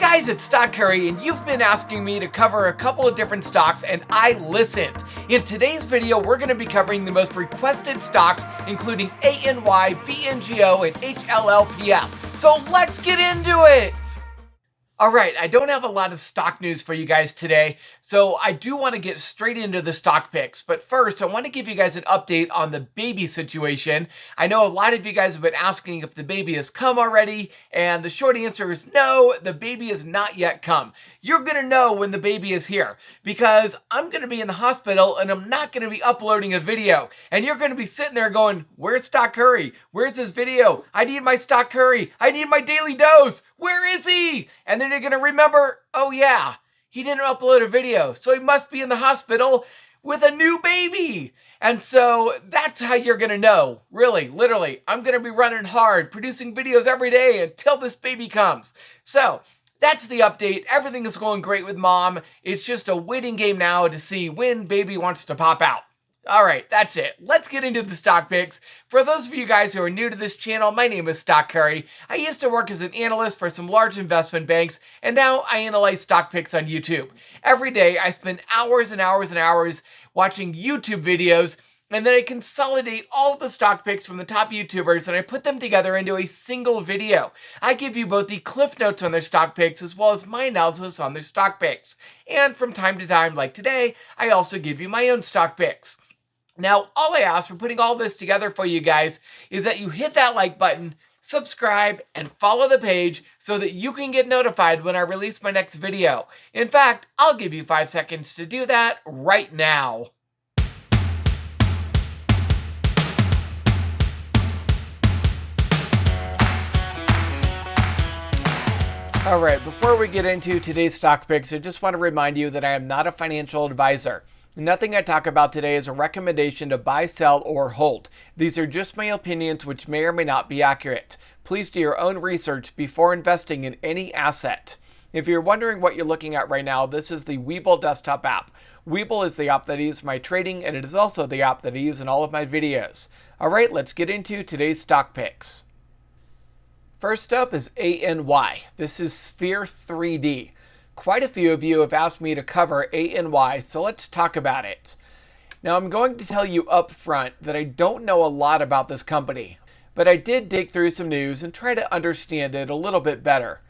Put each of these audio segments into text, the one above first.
Guys, it's Stock Curry, and you've been asking me to cover a couple of different stocks, and I listened. In today's video, we're going to be covering the most requested stocks, including ANY, BNGO, and HLLPF. So let's get into it! Alright, I don't have a lot of stock news for you guys today, so I do want to get straight into the stock picks. But first, I want to give you guys an update on the baby situation. I know a lot of you guys have been asking if the baby has come already, and the short answer is no, the baby has not yet come. You're going to know when the baby is here, because I'm going to be in the hospital and I'm not going to be uploading a video. And you're going to be sitting there going, where's Stock Curry? Where's this video? I need my Stock Curry. I need my daily dose. Where is he? And then you're going to remember, oh yeah, he didn't upload a video, so he must be in the hospital with a new baby. And so that's how you're going to know. Really, literally, I'm going to be running hard, producing videos every day until this baby comes. So that's the update. Everything is going great with mom. It's just a waiting game now to see when baby wants to pop out. All right, that's it. Let's get into the stock picks. For those of you guys who are new to this channel, my name is Stock Curry. I used to work as an analyst for some large investment banks, and now I analyze stock picks on YouTube. Every day, I spend hours and hours and hours watching YouTube videos, and then I consolidate all of the stock picks from the top YouTubers, and I put them together into a single video. I give you both the cliff notes on their stock picks, as well as my analysis on their stock picks. And from time to time, like today, I also give you my own stock picks. Now, all I ask for putting all this together for you guys is that you hit that like button, subscribe, and follow the page so that you can get notified when I release my next video. In fact, I'll give you 5 seconds to do that right now. Alright, before we get into today's stock picks, I just want to remind you that I am not a financial advisor. Nothing I talk about today is a recommendation to buy, sell, or hold. These are just my opinions, which may or may not be accurate. Please do your own research before investing in any asset. If you're wondering what you're looking at right now, this is the Webull desktop app. Webull is the app that I use for my trading, and it is also the app that I use in all of my videos. Alright, let's get into today's stock picks. First up is ANY. This is Sphere 3D. Quite a few of you have asked me to cover ANY, so let's talk about it. Now, I'm going to tell you up front that I don't know a lot about this company, but I did dig through some news and try to understand it a little bit better.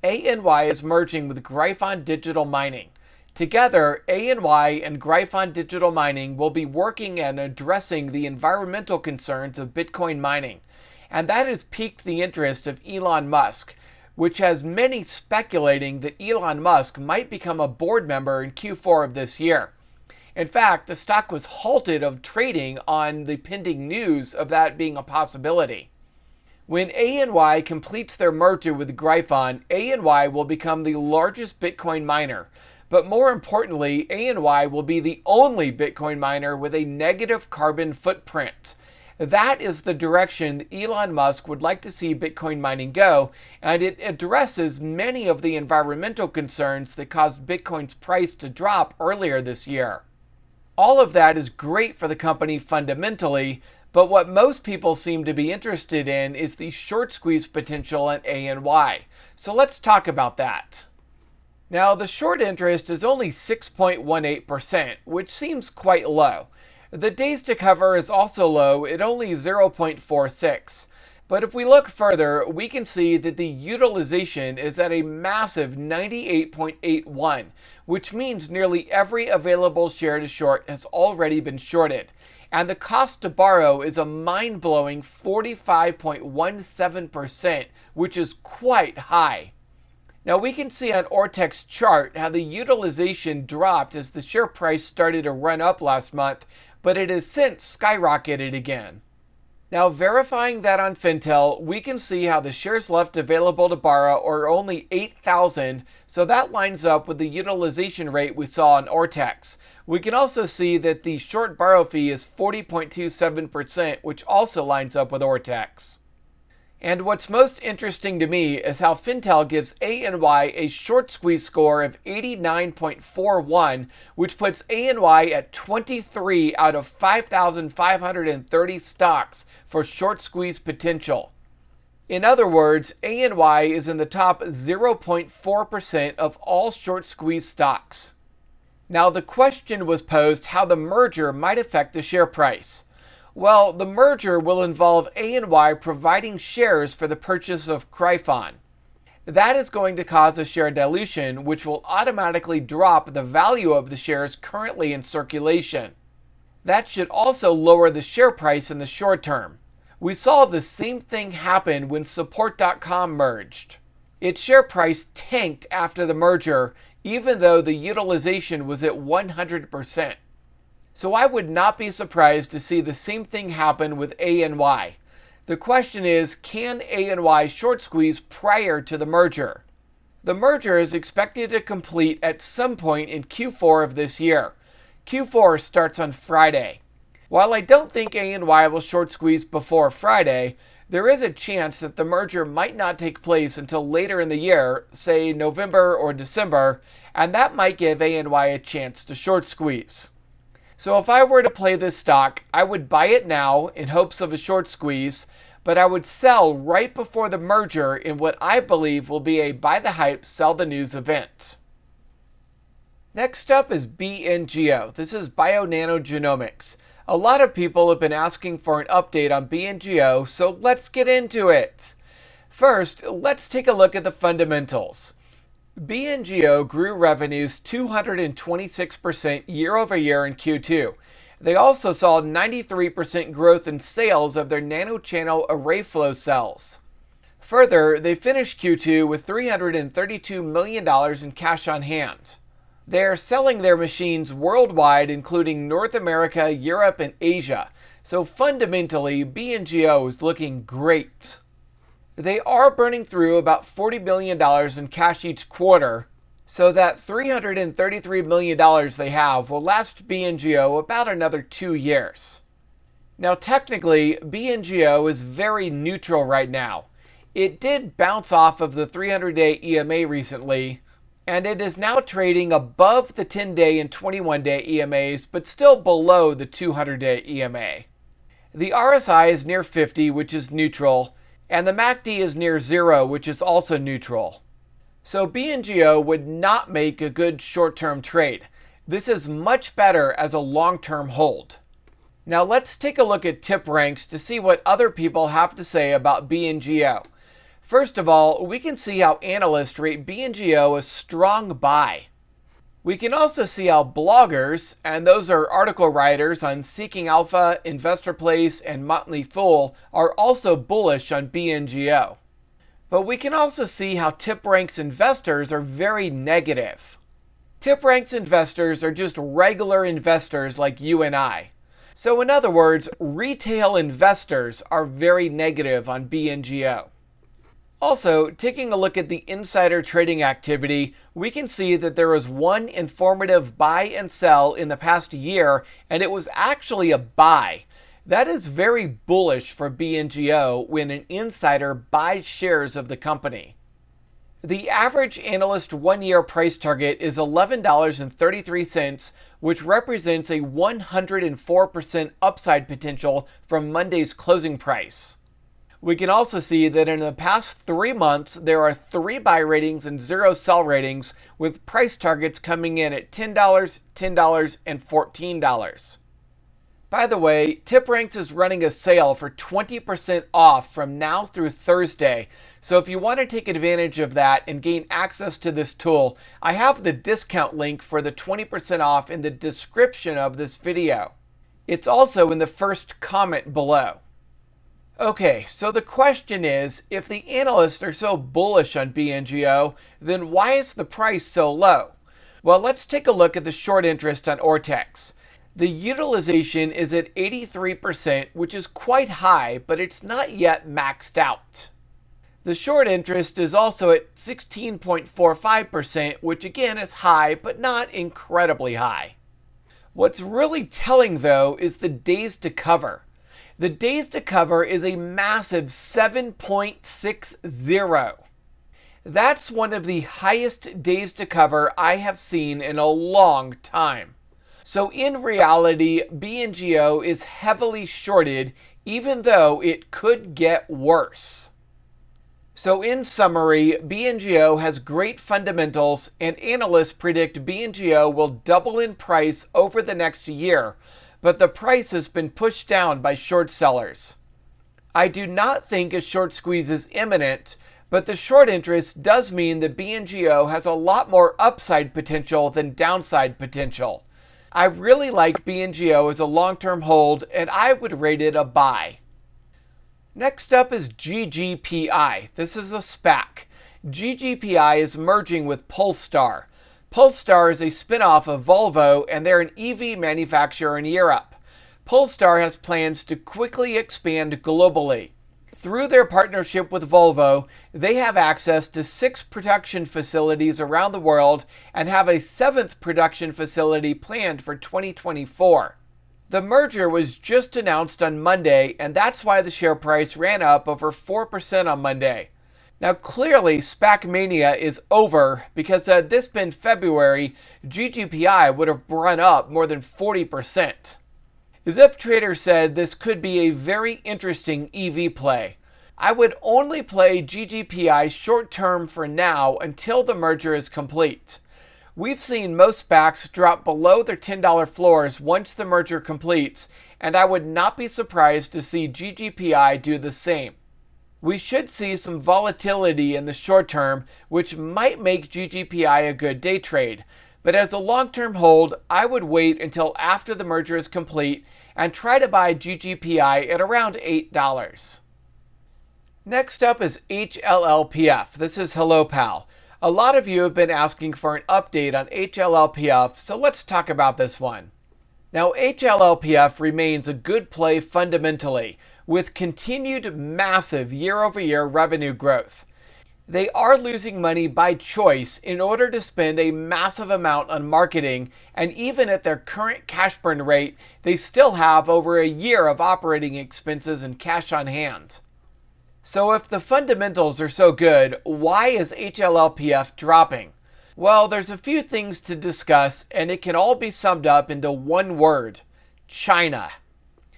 ANY is merging with Gryphon Digital Mining. Together, ANY and Gryphon Digital Mining will be working and addressing the environmental concerns of Bitcoin mining, and that has piqued the interest of Elon Musk, which has many speculating that Elon Musk might become a board member in Q4 of this year. In fact, the stock was halted of trading on the pending news of that being a possibility. When ANY completes their merger with Gryphon, ANY will become the largest Bitcoin miner. But more importantly, ANY will be the only Bitcoin miner with a negative carbon footprint. That is the direction that Elon Musk would like to see Bitcoin mining go, and it addresses many of the environmental concerns that caused Bitcoin's price to drop earlier this year. All of that is great for the company fundamentally, but what most people seem to be interested in is the short squeeze potential at ANY. So let's talk about that. Now, the short interest is only 6.18%, which seems quite low. The days to cover is also low at only 0.46. But if we look further, we can see that the utilization is at a massive 98.81, which means nearly every available share to short has already been shorted. And the cost to borrow is a mind-blowing 45.17%, which is quite high. Now we can see on Ortec's chart how the utilization dropped as the share price started to run up last month, but it has since skyrocketed again. Now, verifying that on Fintel, we can see how the shares left available to borrow are only 8,000, so that lines up with the utilization rate we saw on Ortex. We can also see that the short borrow fee is 40.27%, which also lines up with Ortex. And what's most interesting to me is how Fintel gives ANY a short squeeze score of 89.41, which puts ANY at 23 out of 5,530 stocks for short squeeze potential. In other words, ANY is in the top 0.4% of all short squeeze stocks. Now, the question was posed how the merger might affect the share price. Well, the merger will involve ANY providing shares for the purchase of Cryphon. That is going to cause a share dilution, which will automatically drop the value of the shares currently in circulation. That should also lower the share price in the short term. We saw the same thing happen when Support.com merged. Its share price tanked after the merger, even though the utilization was at 100%. So I would not be surprised to see the same thing happen with ANY. The question is, can ANY short squeeze prior to the merger? The merger is expected to complete at some point in Q4 of this year. Q4 starts on Friday. While I don't think ANY will short squeeze before Friday, there is a chance that the merger might not take place until later in the year, say November or December, and that might give ANY a chance to short squeeze. So if I were to play this stock, I would buy it now in hopes of a short squeeze, but I would sell right before the merger in what I believe will be a buy the hype, sell the news event. Next up is BNGO. This is Bionano Genomics. A lot of people have been asking for an update on BNGO, so let's get into it. First, let's take a look at the fundamentals. BNGO grew revenues 226% year over year in Q2. They also saw 93% growth in sales of their nanochannel array flow cells. Further, they finished Q2 with $332 million in cash on hand. They are selling their machines worldwide, including North America, Europe, and Asia. So fundamentally, BNGO is looking great. They are burning through about $40 million in cash each quarter, so that $333 million they have will last BNGO about another 2 years. Now technically, BNGO is very neutral right now. It did bounce off of the 300-day EMA recently, and it is now trading above the 10-day and 21-day EMAs, but still below the 200-day EMA. The RSI is near 50, which is neutral, and the MACD is near 0, which is also neutral. So BNGO would not make a good short-term trade. This is much better as a long-term hold. Now let's take a look at tip ranks to see what other people have to say about BNGO. First of all, we can see how analysts rate BNGO a strong buy. We can also see how bloggers, and those are article writers on Seeking Alpha, Investor Place, and Motley Fool, are also bullish on BNGO. But we can also see how TipRanks investors are very negative. TipRanks investors are just regular investors like you and I. So in other words, retail investors are very negative on BNGO. Also, taking a look at the insider trading activity, we can see that there was one informative buy and sell in the past year, and it was actually a buy. That is very bullish for BNGO when an insider buys shares of the company. The average analyst 1-year price target is $11.33, which represents a 104% upside potential from Monday's closing price. We can also see that in the past 3 months, there are 3 buy ratings and 0 sell ratings, with price targets coming in at $10, $10, and $14. By the way, TipRanks is running a sale for 20% off from now through Thursday. So if you want to take advantage of that and gain access to this tool, I have the discount link for the 20% off in the description of this video. It's also in the first comment below. Okay, so the question is, if the analysts are so bullish on BNGO, then why is the price so low? Well, let's take a look at the short interest on Ortex. The utilization is at 83%, which is quite high, but it's not yet maxed out. The short interest is also at 16.45%, which again is high, but not incredibly high. What's really telling, though, is the days to cover. The days to cover is a massive 7.60. That's one of the highest days to cover I have seen in a long time. So in reality, BNGO is heavily shorted, even though it could get worse. So in summary, BNGO has great fundamentals, and analysts predict BNGO will double in price over the next year, but the price has been pushed down by short sellers. I do not think a short squeeze is imminent, but the short interest does mean that BNGO has a lot more upside potential than downside potential. I really like BNGO as a long-term hold, and I would rate it a buy. Next up is GGPI. This is a SPAC. GGPI is merging with Polestar. Polestar is a spin-off of Volvo, and they're an EV manufacturer in Europe. Polestar has plans to quickly expand globally. Through their partnership with Volvo, they have access to 6 production facilities around the world and have a 7th production facility planned for 2024. The merger was just announced on Monday, and that's why the share price ran up over 4% on Monday. Now clearly SPAC mania is over, because had this been February, GGPI would have run up more than 40%. Zip Trader said this could be a very interesting EV play. I would only play GGPI short term for now until the merger is complete. We've seen most SPACs drop below their $10 floors once the merger completes, and I would not be surprised to see GGPI do the same. We should see some volatility in the short term, which might make GGPI a good day trade. But as a long-term hold, I would wait until after the merger is complete and try to buy GGPI at around $8. Next up is HLLPF. This is HelloPal. A lot of you have been asking for an update on HLLPF, so let's talk about this one. Now, HLLPF remains a good play fundamentally, with continued massive year-over-year revenue growth. They are losing money by choice in order to spend a massive amount on marketing, and even at their current cash burn rate, they still have over a year of operating expenses and cash on hand. So if the fundamentals are so good, why is HLLPF dropping? Well, there's a few things to discuss, and it can all be summed up into one word: China.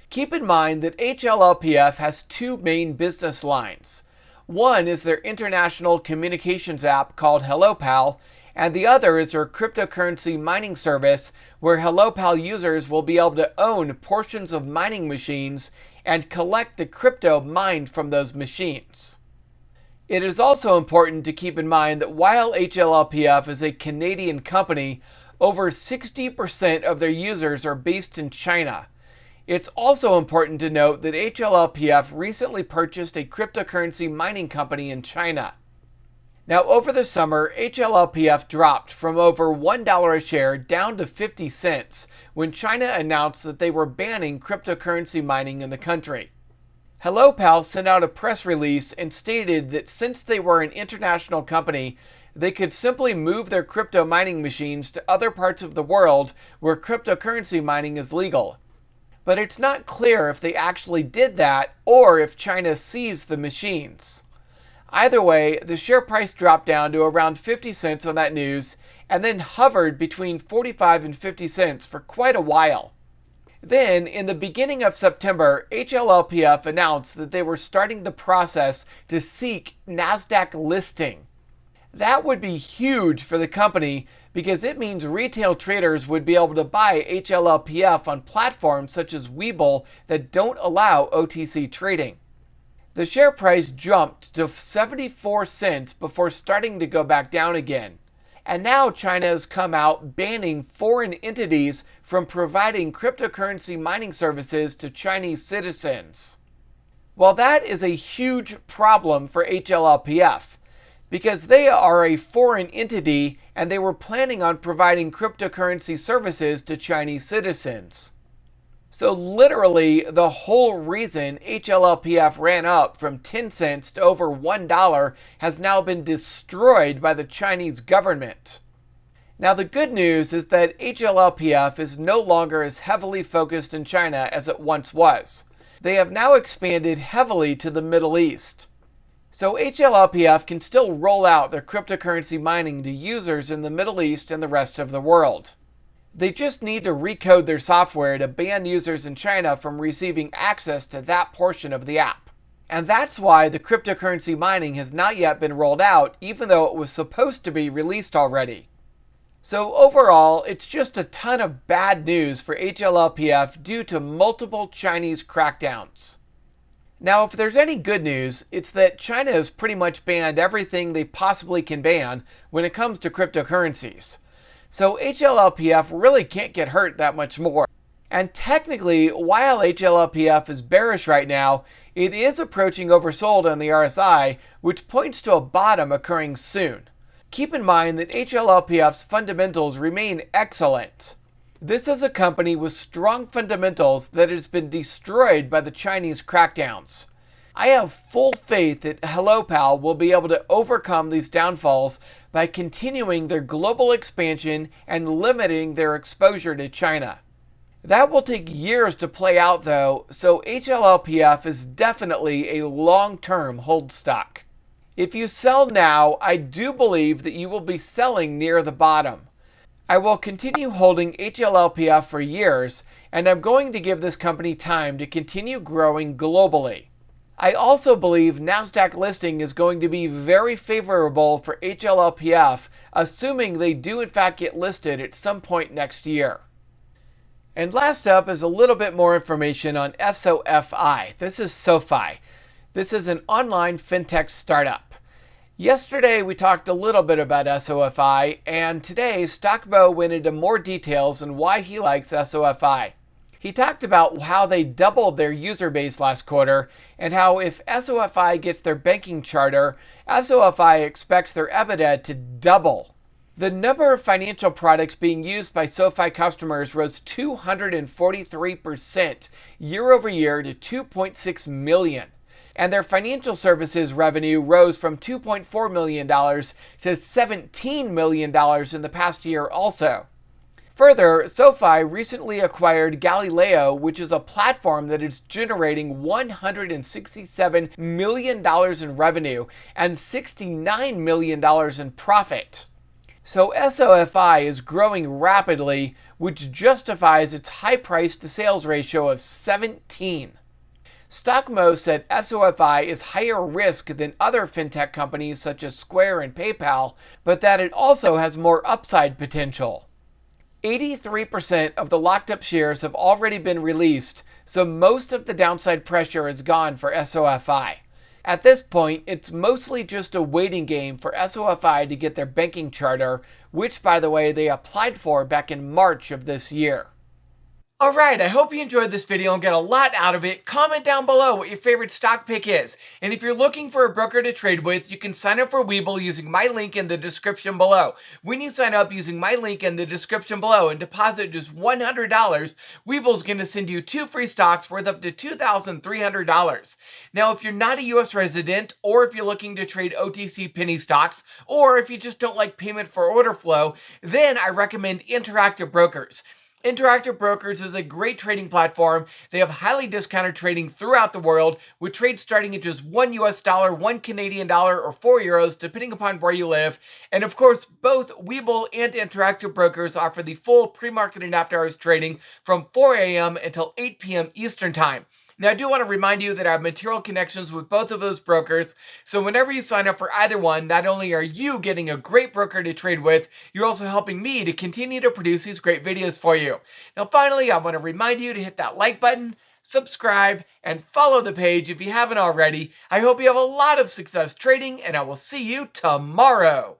Keep in mind that HLLPF has 2 main business lines. One is their international communications app called HelloPal, and the other is their cryptocurrency mining service, where HelloPal users will be able to own portions of mining machines and collect the crypto mined from those machines. It is also important to keep in mind that while HLLPF is a Canadian company, over 60% of their users are based in China. It's also important to note that HLLPF recently purchased a cryptocurrency mining company in China. Now, over the summer, HLLPF dropped from over $1 a share down to 50 cents when China announced that they were banning cryptocurrency mining in the country. HelloPal sent out a press release and stated that since they were an international company, they could simply move their crypto mining machines to other parts of the world where cryptocurrency mining is legal. But it's not clear if they actually did that or if China seized the machines. Either way, the share price dropped down to around 50 cents on that news and then hovered between 45 and 50 cents for quite a while. Then, in the beginning of September, HLLPF announced that they were starting the process to seek NASDAQ listing. That would be huge for the company because it means retail traders would be able to buy HLLPF on platforms such as Webull that don't allow OTC trading. The share price jumped to 74 cents before starting to go back down again. And now China has come out banning foreign entities from providing cryptocurrency mining services to Chinese citizens. Well, that is a huge problem for HLLPF because they are a foreign entity and they were planning on providing cryptocurrency services to Chinese citizens. So literally, the whole reason HLLPF ran up from 10 cents to over $1 has now been destroyed by the Chinese government. Now, the good news is that HLLPF is no longer as heavily focused in China as it once was. They have now expanded heavily to the Middle East. So HLLPF can still roll out their cryptocurrency mining to users in the Middle East and the rest of the world. They just need to recode their software to ban users in China from receiving access to that portion of the app. And that's why the cryptocurrency mining has not yet been rolled out, even though it was supposed to be released already. So overall, it's just a ton of bad news for HLLPF due to multiple Chinese crackdowns. Now, if there's any good news, it's that China has pretty much banned everything they possibly can ban when it comes to cryptocurrencies. So HLLPF really can't get hurt that much more. And technically, while HLLPF is bearish right now, it is approaching oversold on the RSI, which points to a bottom occurring soon. Keep in mind that HLLPF's fundamentals remain excellent. This is a company with strong fundamentals that has been destroyed by the Chinese crackdowns. I have full faith that HLLPF will be able to overcome these downfalls by continuing their global expansion and limiting their exposure to China. That will take years to play out though, so HLLPF is definitely a long-term hold stock. If you sell now, I do believe that you will be selling near the bottom. I will continue holding HLLPF for years, and I'm going to give this company time to continue growing globally. I also believe NASDAQ listing is going to be very favorable for HLLPF, assuming they do in fact get listed at some point next year. And last up is a little bit more information on SoFi. This is SoFi. This is an online fintech startup. Yesterday we talked a little bit about SoFi, and today Stockbo went into more details on why he likes SoFi. He talked about how they doubled their user base last quarter, and how if SoFi gets their banking charter, SoFi expects their EBITDA to double. The number of financial products being used by SoFi customers rose 243% year over year to 2.6 million. And their financial services revenue rose from $2.4 million to $17 million in the past year also. Further, SoFi recently acquired Galileo, which is a platform that is generating $167 million in revenue and $69 million in profit. So SoFi is growing rapidly, which justifies its high price to sales ratio of 17. Stockmo said SoFi is higher risk than other fintech companies such as Square and PayPal, but that it also has more upside potential. 83% of the locked up shares have already been released, so most of the downside pressure is gone for SoFi. At this point, it's mostly just a waiting game for SoFi to get their banking charter, which, by the way, they applied for back in March of this year. Alright, I hope you enjoyed this video and get a lot out of it. Comment down below what your favorite stock pick is. And if you're looking for a broker to trade with, you can sign up for Webull using my link in the description below. When you sign up using my link in the description below and deposit just $100, Webull's going to send you 2 free stocks worth up to $2,300. Now, if you're not a US resident, or if you're looking to trade OTC penny stocks, or if you just don't like payment for order flow, then I recommend Interactive Brokers. Interactive Brokers is a great trading platform. They have highly discounted trading throughout the world, with trades starting at just $1 US, $1 Canadian dollar, or 4 euros, depending upon where you live. And of course, both Webull and Interactive Brokers offer the full pre-market and after hours trading from 4 a.m. until 8 p.m. Eastern Time. Now, I do want to remind you that I have material connections with both of those brokers, so whenever you sign up for either one, not only are you getting a great broker to trade with, you're also helping me to continue to produce these great videos for you. Now, finally, I want to remind you to hit that like button, subscribe, and follow the page if you haven't already. I hope you have a lot of success trading, and I will see you tomorrow.